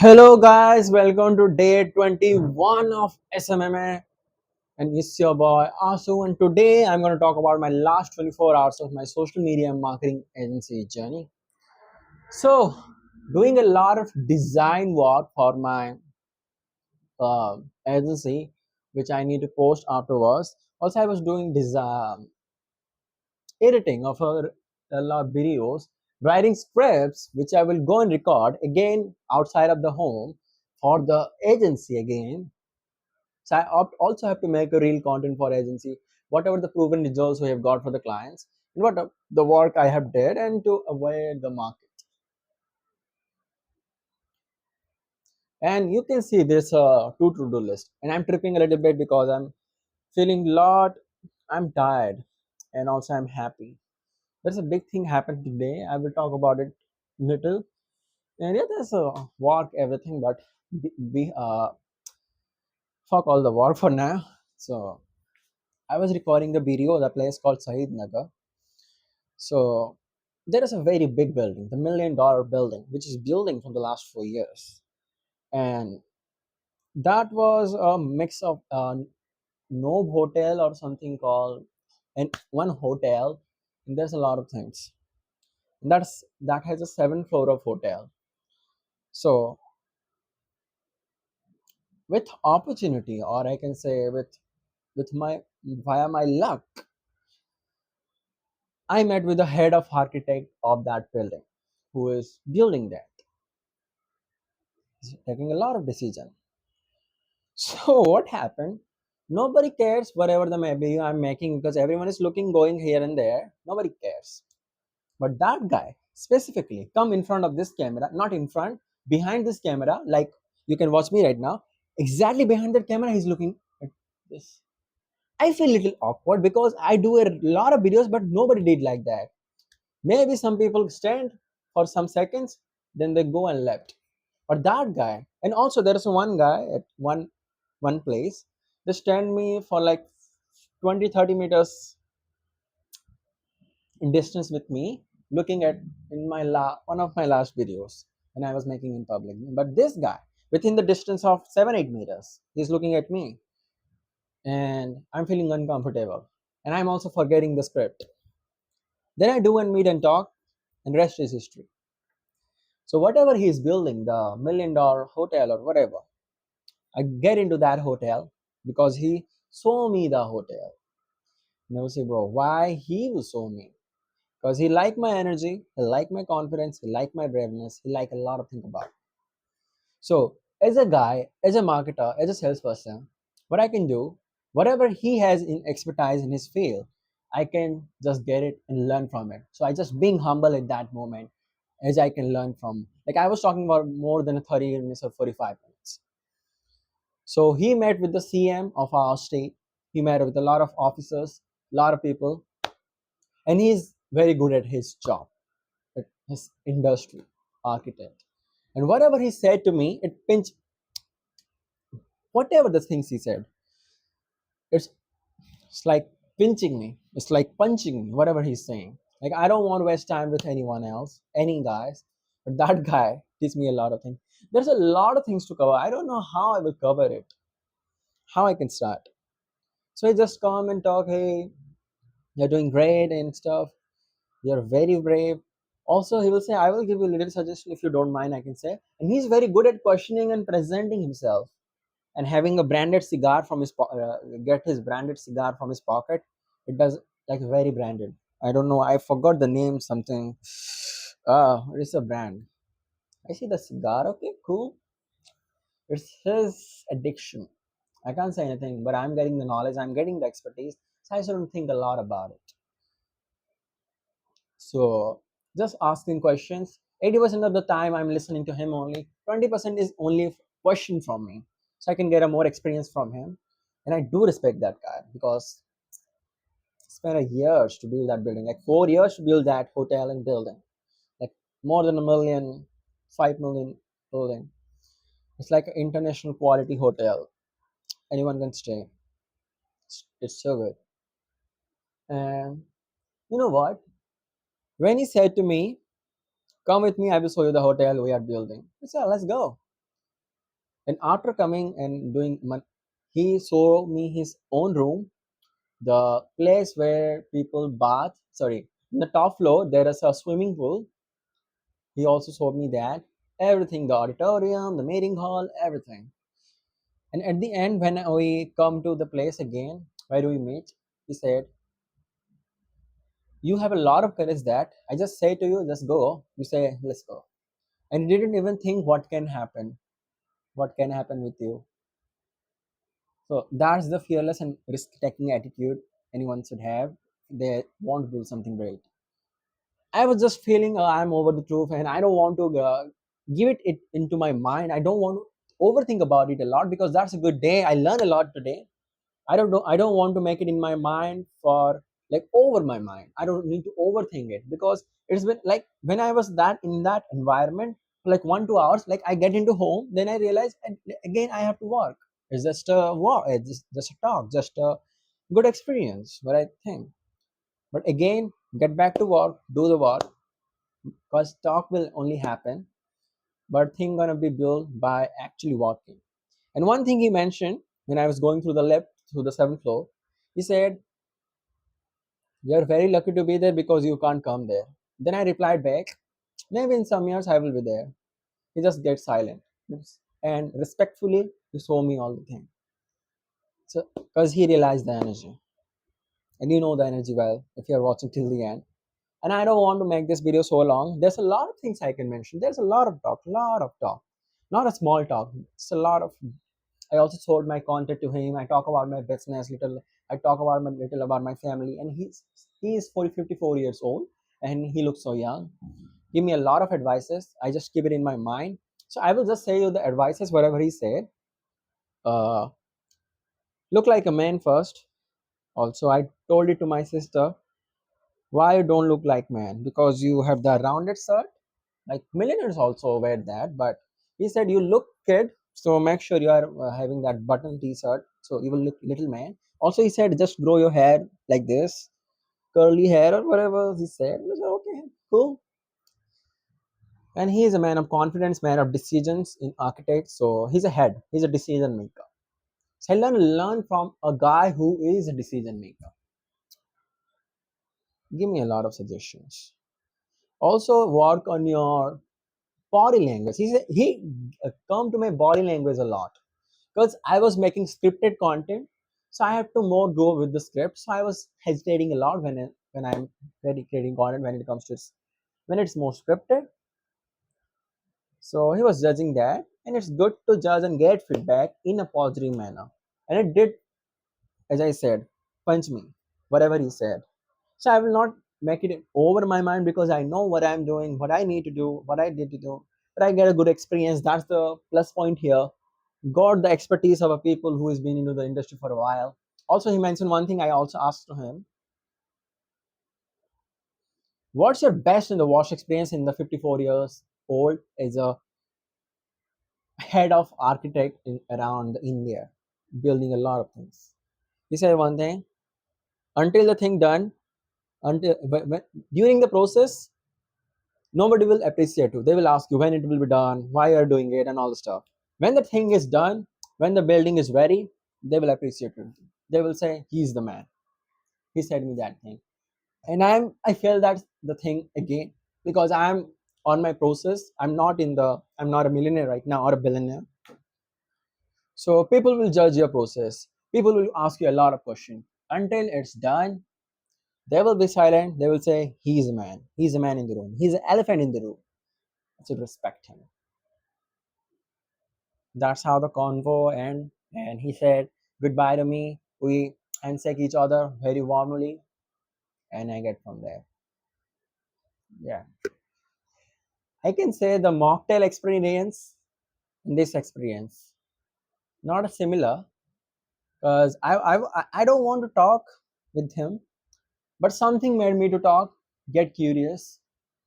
Hello, guys, welcome to day 21 of SMMA, and it's your boy Ashu. And today I'm going to talk about my last 24 hours of my social media marketing agency journey. So, doing a lot of design work for my agency, which I need to post afterwards. Also, I was doing design editing of a lot of videos, writing scripts, which I will go and record again outside of the home for the agency again. So also have to make a real content for agency, whatever the proven results we have got for the clients, and what the work I have did, and to avoid the market. And you can see this two to-do list, and I'm tripping a little bit because I'm feeling lot. I'm tired, and also I'm happy. There's a big thing happened today. I will talk about it little. And yeah, there's a work everything, but we fuck all the work for now. So I was recording the video of the place called Sahid Nagar. So there is a very big building, the $1 million building, which is building from the last 4 years. And that was a mix of Nob Hotel or something called, and one hotel. And there's a lot of things. And that has a seventh floor of hotel. So with opportunity, or I can say with my via my luck, I met with the head of architect of that building, who is building that. He's taking a lot of decision. So what happened? Nobody cares whatever the maybe I'm making because everyone is looking going here and there. Nobody cares. But that guy specifically come in front of this camera, not in front, behind this camera, like you can watch me right now. Exactly behind that camera, he's looking at this. I feel a little awkward because I do a lot of videos, but nobody did like that. Maybe some people stand for some seconds, then they go and left. But that guy, and also there is one guy at one place, they stand me for like 20-30 meters in distance with me, looking at in my one of my last videos when I was making in public. But this guy, within the distance of 7-8 meters, he's looking at me, and I'm feeling uncomfortable, and I'm also forgetting the script. Then I do and meet and talk, and rest is history. So whatever he's building, the $1 million hotel or whatever, I get into that hotel because he saw me the hotel. And I will say, bro, why he will show me? Because he liked my energy, he liked my confidence, he liked my braveness, he liked a lot of things about it. So as a guy, as a marketer, as a salesperson, what I can do, whatever he has in expertise in his field, I can just get it and learn from it. So I just being humble at that moment as I can learn from. Like I was talking about more than 30 minutes or 45 minutes. So he met with the CM of our state. He met with a lot of officers, a lot of people, and he's very good at his job, at his industry, architect. And whatever he said to me, it pinched whatever the things he said. It's it's like pinching me. It's like punching me, whatever he's saying. Like I don't want to waste time with anyone else, any guys. But that guy teach me a lot of things. There's a lot of things to cover. I don't know how I will cover it, how I can start. So I just come and talk, hey, you're doing great and stuff. You're very brave. Also, he will say, I will give you a little suggestion if you don't mind, I can say. And he's very good at questioning and presenting himself and having a branded cigar from his get his branded cigar from his pocket. It does like very branded. I don't know. I forgot the name. Something. It's a brand. I see the cigar. Okay, cool. It's his addiction. I can't say anything, but I'm getting the knowledge. I'm getting the expertise. So I shouldn't think a lot about it. So just asking questions. 80% of the time I'm listening to him only. 20% is only question from me. So I can get a more experience from him. And I do respect that guy because he spent a years to build that building, like 4 years to build that hotel and building. Like more than a million, 5 million building. It's like an international quality hotel. Anyone can stay. It's so good. And you know what? When he said to me, come with me, I will show you the hotel we are building. I said, let's go. And after coming and doing, he showed me his own room, the place where people bath. Sorry, in the top floor there is a swimming pool. He also showed me that everything, the auditorium, the meeting hall, everything. And at the end, when we come to the place again, where do we meet? He said, "You have a lot of courage that I just say to you, just go." You say, "Let's go." And he didn't even think what can happen with you. So that's the fearless and risk-taking attitude anyone should have. They want to do something great. I was just feeling I'm over the truth, and I don't want to give it into my mind. I don't want to overthink about it a lot because that's a good day. I learned a lot today. I don't want to make it in my mind for like over my mind. I don't need to overthink it because it's been like when I was that in that environment for like 1 2 hours, like I get into home, then I realize again I have to work. It's just a work, it's just a talk, just a good experience, what I think. But again, get back to work, do the work, because talk will only happen, but thing gonna be built by actually working. And one thing he mentioned when I was going through the lift through the seventh floor, he said, "You're very lucky to be there because you can't come there." Then I replied back, "Maybe in some years I will be there." He just gets silent and respectfully he show me all the thing. So because he realized the energy, and you know the energy well if you're watching till the end. And I don't want to make this video so long. There's a lot of things I can mention. There's a lot of talk, not a small talk. It's a lot of. I also sold my content to him. I talk about my business little. I talk about my little about my family, and he's 54 years old, and he looks so young. Give me a lot of advices. I just keep it in my mind. So I will just say you the advices whatever he said. Uh, look like a man first. Also, I told it to my sister. Why you don't look like man? Because you have the rounded shirt. Like millionaires also wear that, but he said you look kid, so make sure you are having that button t-shirt, so you will look little man. Also, he said just grow your hair like this, curly hair or whatever he said. I said, okay, cool. And he is a man of confidence, man of decisions in architect. So he's a head. He's a decision maker. So I learn from a guy who is a decision maker. Give me a lot of suggestions. Also, work on your body language. He come to my body language a lot because I was making scripted content, so I have to more go with the script. So I was hesitating a lot when I'm ready creating content when it comes to when it's more scripted. So he was judging that, and it's good to judge and get feedback in a positive manner. And it did, as I said, punch me, whatever he said. So I will not make it over my mind because I know what I'm doing, what I need to do, what I did to do. But I get a good experience. That's the plus point here. Got the expertise of a people who has been into the industry for a while. Also, he mentioned one thing I also asked to him. What's your best in the wash experience in the 54 years old as a head of architect in around India, building a lot of things? He said one thing, until the thing done, until during the process, nobody will appreciate you. They will ask you when it will be done, why you are doing it, and all the stuff. When the thing is done, when the building is ready, they will appreciate you. They will say, "He's the man. He said me that thing." And I feel that's the thing again because I'm on my process. I'm not a millionaire right now or a billionaire. So people will judge your process. People will ask you a lot of questions. Until it's done, they will be silent. They will say, "He's a man. He's a man in the room. He's an elephant in the room." I should respect him. That's how the convo end. And he said goodbye to me. We handshake each other very warmly, and I get from there. Yeah, I can say the mocktail experience in this experience not a similar because I don't want to talk with him, but something made me to talk, get curious.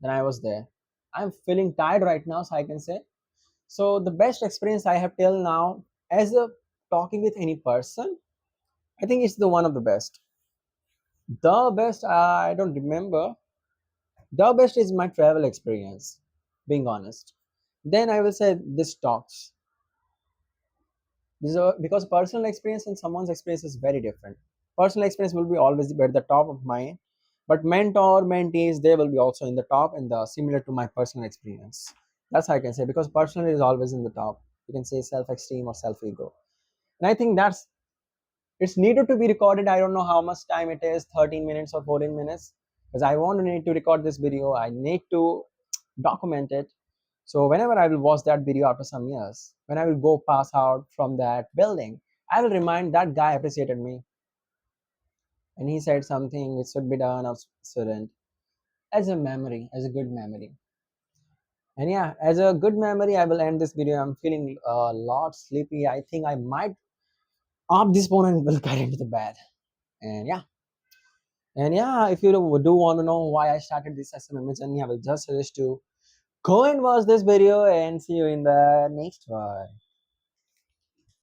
Then I was there. I'm feeling tired right now, so I can say. So the best experience I have till now as a talking with any person, I think it's the one of the best. The best, I don't remember. The best is my travel experience, being honest. Then I will say this talks. Because personal experience and someone's experience is very different. Personal experience will be always be at the top of mind, but mentor, mentees, they will be also in the top and the similar to my personal experience. That's how I can say, because personal is always in the top. You can say self-esteem or self-ego. And I think it's needed to be recorded. I don't know how much time it is, 13 minutes or 14 minutes, because I want to need to record this video. I need to document it. So whenever I will watch that video after some years, when I will go pass out from that building, I will remind that guy appreciated me and he said something which should be done or shouldn't, as a memory, as a good memory. And yeah, as a good memory, I will end this video. I'm feeling a lot sleepy. I think I might off this phone and will get into the bed. And yeah, if you do want to know why I started this SMMA journey, I will just suggest to go and watch this video and see you in the next one.